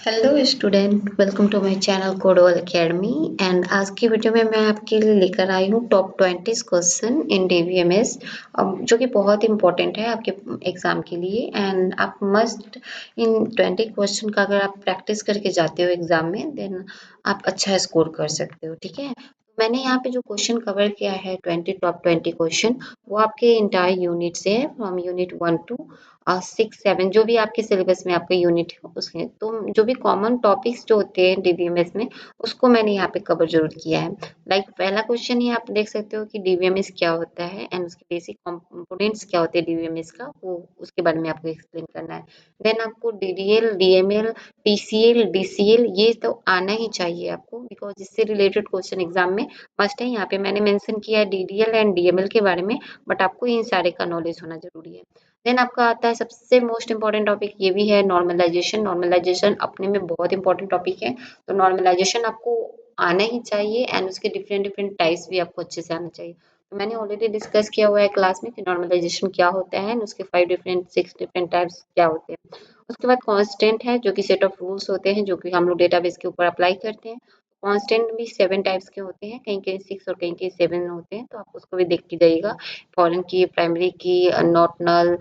Hello student, welcome to my channel कोडोल academy. And आज की वीडियो में मैं आपके लिए लेकर आई हूँ टॉप 20 क्वेश्चन इन डीवीएमएस, जो कि बहुत इंपॉर्टेंट है आपके एग्जाम के लिए। एंड आप मस्ट इन 20 क्वेश्चन का अगर आप प्रैक्टिस करके जाते हो एग्जाम में, देन आप अच्छा स्कोर कर सकते हो। ठीक है, मैंने यहाँ पे जो क्वेश्चन कवर किया है 20 क्वेश्चन, वो आपके इंटायर यूनिट से है, फ्रॉम यूनिट 1 टू 6 7, जो भी आपके सिलेबस में आपका यूनिट है उसके। तो जो भी कॉमन टॉपिक्स जो होते हैं डीवीएमएस में, उसको मैंने यहाँ पे कवर जरूर किया है। लाइक पहला क्वेश्चन ही आप देख सकते हो कि डीवीएमएस क्या होता है एंड उसके बेसिक कंपोनेंट्स क्या होते हैं डीवीएमएस का, वो उसके बारे में आपको एक्सप्लेन करना है। देन आपको डीडीएल, डीएमएल, टीसीएल, डीसीएल, ये तो आना ही चाहिए आपको, बिकॉज इससे रिलेटेड क्वेश्चन एग्जाम में मस्ट है। यहाँ पे मैंने मेंशन किया है डीडीएल एंड डीएमएल के बारे में, बट आपको इन सारे का नॉलेज होना जरूरी है। देन आपका आता है सबसे मोस्ट इंपॉर्टेंट टॉपिक, ये भी है नॉर्मलाइजेशन। नॉर्मलाइजेशन अपने में बहुत इंपॉर्टेंट टॉपिक है, तो नॉर्मलाइजेशन आपको आना ही चाहिए एंड उसके डिफरेंट डिफरेंट टाइप्स भी आपको अच्छे से आना चाहिए। तो मैंने ऑलरेडी डिस्कस किया हुआ है क्लास में कि नॉर्मलाइजेशन क्या होता है, उसके 6 डिफरेंट टाइप्स क्या होते हैं। उसके बाद कांस्टेंट है, जो कि सेट ऑफ रूल्स होते हैं जो कि हम लोग डेटाबेस के ऊपर अप्लाई करते हैं। कांस्टेंट भी 7 टाइप्स के होते हैं, कहीं कहीं 6 और कहीं कहीं 7 होते हैं, तो आप उसको भी देख के जाइएगा। फॉरेन की, प्राइमरी की, नॉट नल,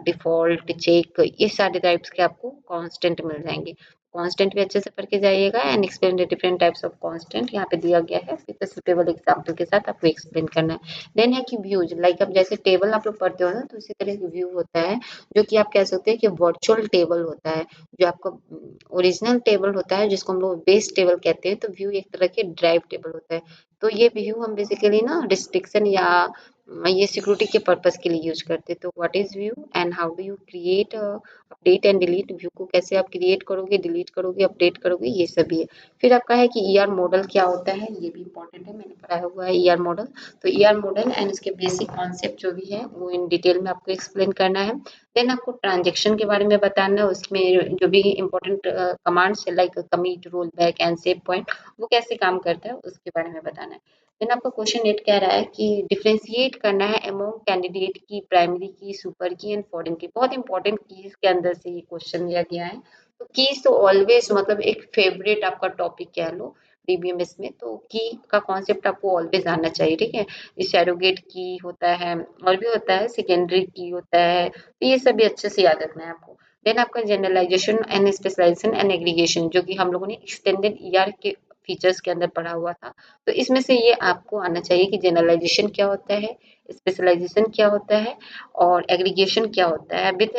डिफ़ॉल्ट, चेक, ये सारे टाइप्स के आपको कांस्टेंट मिल जाएँगे। कांस्टेंट भी अच्छे से पढ़ के जाइएगा and explain the different types of constant यहाँ पे दिया गया है, विद सूटेबल एग्जांपल के साथ आपको एक्सप्लेन करना है। देन है कि व्यूज, लाइक अब जैसे टेबल आप लोग पढ़ते हो ना, तो इसी तरह की व्यू होता है, जो कि आप कह सकते हैं कि वर्चुअल टेबल होता है। जो आपका ओरिजिनल टेबल होता है, जिसको हम लोग बेस टेबल कहते हैं, तो व्यू एक तरह के ड्राइव टेबल होता है। तो ये व्यू हम बेसिकली ना रिस्ट्रिक्शन या ये सिक्योरिटी के पर्पस के लिए यूज करते हैं। तो what is view and how do you create, update and delete. View को कैसे आप क्रिएट करोगे, डिलीट करोगे, अपडेट करोगे, ये सब भी है। फिर आपका है कि ईआर मॉडल क्या होता है, ये भी इंपॉर्टेंट है, मैंने पढ़ाया हुआ है ईआर मॉडल। तो ईआर मॉडल एंड इसके बेसिक कॉन्सेप्ट जो भी है वो इन डिटेल में आपको एक्सप्लेन करना है। देन आपको ट्रांजेक्शन के बारे में बताना है, उसमें जो भी इंपॉर्टेंट कमांड्स है, like commit, roll back and save point, वो कैसे काम करता है उसके बारे में बताना है। देन आपका क्वेश्चन 8 कह रहा है कि डिफरेंशिएट करना है अमोंग कैंडिडेट की, प्राइमरी की, सुपर की एंड फॉरेन की। बहुत इंपॉर्टेंट कीज के अंदर से ये क्वेश्चन दिया गया है। तो कीज तो ऑलवेज मतलब एक फेवरेट आपका टॉपिक कह लो डीबीएमएस में, तो की का कॉन्सेप्ट आपको ऑलवेज आना चाहिए। ठीक है, सैरोगेट की होता है, और भी होता है, सेकेंडरी की होता है, तो ये सब भी अच्छे से याद रखना है आपको। देन आपका generalization and specialization and aggregation, जो कि हम लोगों ने एक्सटेंडेड ईआर के फीचर्स के अंदर पढ़ा हुआ था। तो इसमें से ये आपको आना चाहिए कि जनरलाइजेशन क्या होता है, स्पेशलाइजेशन क्या होता है, और एग्रीगेशन क्या होता है। विद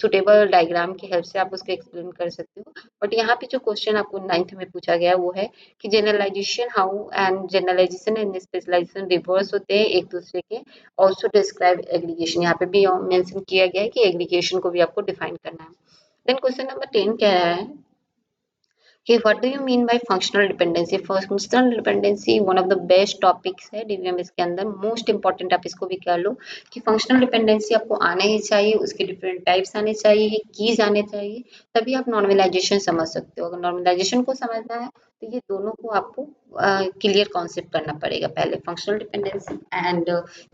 सुटेबल डायग्राम की हेल्प से आप उसको एक्सप्लेन कर सकते हो। बट यहाँ पे जो क्वेश्चन आपको 9th में पूछा गया वो है कि generalization how and generalization and specialization reverse होते हैं एक दूसरे के। ऑल्सो डिस्क्राइब एग्रीगेशन, यहाँ पे भी मेंशन किया गया है कि एग्रीगेशन को भी आपको डिफाइन करना है। देन क्वेश्चन नंबर 10 कह रहा है कि what do you mean by functional dependency. Functional dependency one of the best topics है डीवीएमएस के अंदर, मोस्ट इंपॉर्टेंट आप इसको भी कह लो कि फंक्शनल डिपेंडेंसी आपको आना ही चाहिए, उसके डिफरेंट टाइप्स आने चाहिए, कीज आने चाहिए, तभी आप नॉर्मलाइजेशन समझ सकते हो। अगर नॉर्मलाइजेशन को समझना है तो ये दोनों को आपको क्लियर कॉन्सेप्ट करना पड़ेगा, पहले फंक्शनल डिपेंडेंसी एंड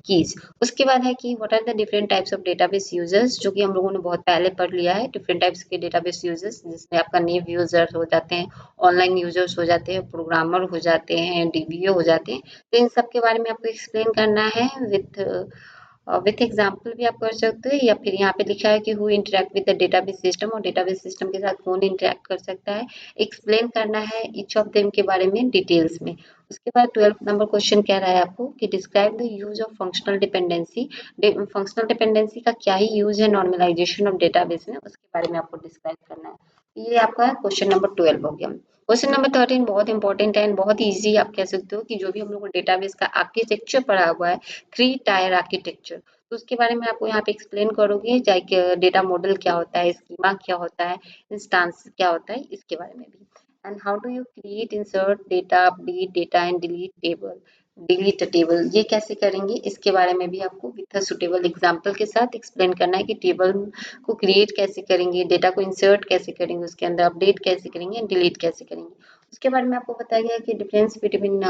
कीज। उसके बाद है कि what are the different types of database users, जो कि हम लोगों ने बहुत पहले पढ़ लिया है। डिफरेंट टाइप्स के डेटाबेस यूजर्स, जिसमें आपका नेव यूजर्स हो जाते हैं, ऑनलाइन यूजर्स हो जाते हैं, प्रोग्रामर हो जाते हैं, डीबीओ हो जाते हैं। तो इन सब के बारे में आपको एक्सप्लेन करना है विथ एग्जाम्पल भी आप कर सकते हो, या फिर यहाँ पे लिखा है कि who interact with the database system, और डेटाबेस सिस्टम के साथ कौन इंटरेक्ट कर सकता है, एक्सप्लेन करना है ईच ऑफ देम के बारे में डिटेल्स में। उसके बाद 12 नंबर क्वेश्चन कह रहा है आपको कि describe the use of functional dependency. Functional dependency का क्या ही यूज है नॉर्मलाइजेशन ऑफ डेटाबेस में, उसके बारे में आपको डिस्क्राइब करना है। ये आपका क्वेश्चन नंबर 12 हो गया। क्वेश्चन नंबर 13 बहुत इंपॉर्टेंट है एंड बहुत ईजी आप कह सकते हो, कि जो भी हम लोग को डेटाबेस का आर्किटेक्चर पढ़ा हुआ है, 3 टायर आर्किटेक्चर, तो उसके बारे में आपको यहाँ पे एक्सप्लेन करोगे, चाहे डेटा मॉडल क्या होता है, स्कीमा क्या होता है, इंस्टांस क्या होता है, इसके बारे में भी। And how do you create, insert data, update data and delete table, ये कैसे करेंगे, इसके बारे में भी आपको विथ सुटेबल एग्जाम्पल के साथ एक्सप्लेन करना है कि टेबल को क्रिएट कैसे करेंगे, डेटा को इंसर्ट कैसे करेंगे, उसके अंदर अपडेट कैसे करेंगे, डिलीट कैसे करेंगे। उसके बारे में आपको बताया गया कि difference between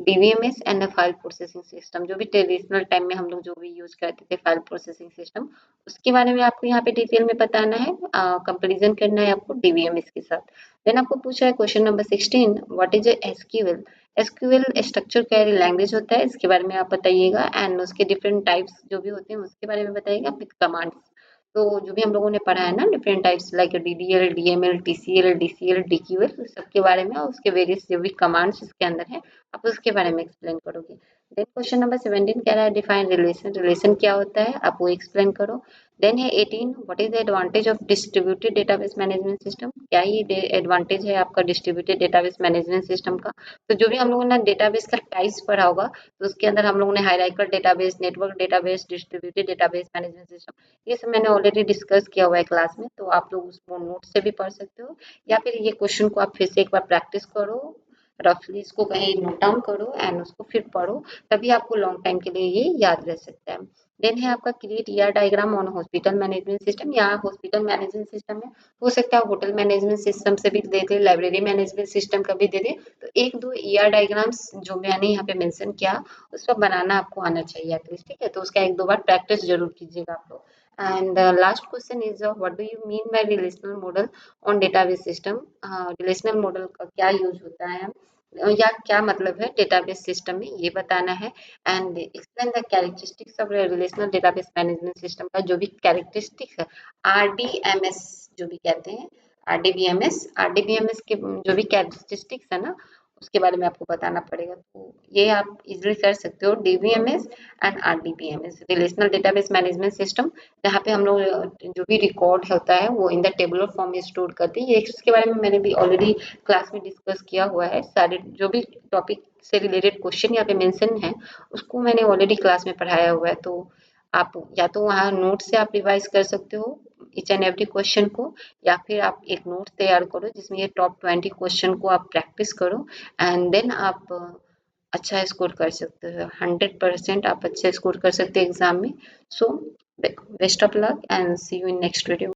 DBMS and file processing system, जो भी ट्रेडिशनल टाइम में हम लोग जो भी यूज करते थे फाइल प्रोसेसिंग सिस्टम, उसके बारे में आपको यहाँ पे डिटेल में बताना है, कंपेरिजन करना है आपको डीवीएमएस के साथ। देन आपको पूछा है question number 16, what is SQL. SQL structure query language होता है, इसके बारे में आप बताइएगा, एंड उसके डिफरेंट टाइप्स जो भी होते हैं उसके बारे में बताइएगा विद कमांड्स। तो जो भी हम लोगों ने पढ़ा है ना different types like DDL, DML, TCL, DCL, DQL, सबके बारे में और उसके वेरियस जो भी कमांड्स इसके अंदर है आप उसके बारे में एक्सप्लेन करोगे। देन क्वेश्चन नंबर 17 कह रहा है डिफाइन रिलेशन, रिलेशन क्या होता है आप वो एक्सप्लेन करो। देन है 18, what is the advantage of distributed database management system, क्या ये एडवांटेज है आपका डिस्ट्रीब्यूटेड डेटाबेस मैनेजमेंट सिस्टम का। तो जो भी हम लोगों ने डेटाबेस का टाइप्स पढ़ा होगा, तो उसके अंदर हम लोगों ने hierarchical database, network database, distributed database management system, ये सब मैंने ऑलरेडी डिस्कस किया हुआ है क्लास में, तो आप लोग उसको नोट से भी पढ़ सकते हो, या फिर ये क्वेश्चन को आप फिर से एक बार प्रैक्टिस करो, रफली इसको कहीं नोट डाउन करो एंड उसको फिर पढ़ो, तभी आपको लॉन्ग टाइम के लिए ये याद रह सकता है। देन है आपका create ER diagram on hospital management system, यहाँ हॉस्पिटल मैनेजमेंट सिस्टम है, हो सकता है होटल मैनेजमेंट सिस्टम से भी दे दे, लाइब्रेरी मैनेजमेंट सिस्टम का भी दे दे, तो एक दो ईआर डायग्राम्स जो मैंने यहाँ पे मेंशन किया उस पर बनाना आपको आना चाहिए एटलीस्ट, ठीक है, तो उसका एक दो बार प्रैक्टिस जरूर कीजिएगा आप लोग। And last question is what do you mean by relational model on database system, relational model का क्या यूज होता है या क्या मतलब है डेटाबेस सिस्टम में, ये बताना है। And explain the characteristics of relational database management system का जो भी कैरेक्टरिस्टिक्स है, आरडीएमएस जो भी कहते हैं, आरडीबीएमएस के जो भी कैरेक्टरिस्टिक्स है ना उसके बारे में आपको बताना पड़ेगा, तो ये आप इजिली कर सकते हो, DBMS and RDBMS relational database management system, जहाँ पे हम लोग जो भी रिकॉर्ड होता है वो इन द टेबुलर फॉर्म में स्टोर करते हैं, ये इसके बारे में मैंने भी ऑलरेडी क्लास में डिस्कस किया हुआ है, सारे जो भी टॉपिक से रिलेटेड क्वेश्चन यहाँ पे मेंशन है उसको मैंने ऑलरेडी क्लास में पढ़ाया हुआ है, तो आप या तो वहाँ नोट से आप रिवाइज कर सकते हो ईच एंड एवरी क्वेश्चन को, या फिर आप एक नोट तैयार करो जिसमें ये टॉप 20 क्वेश्चन को आप प्रैक्टिस करो, एंड देन आप अच्छा स्कोर कर सकते हो, 100% आप अच्छा स्कोर कर सकते हो एग्जाम में। So best of luck and see you in next video.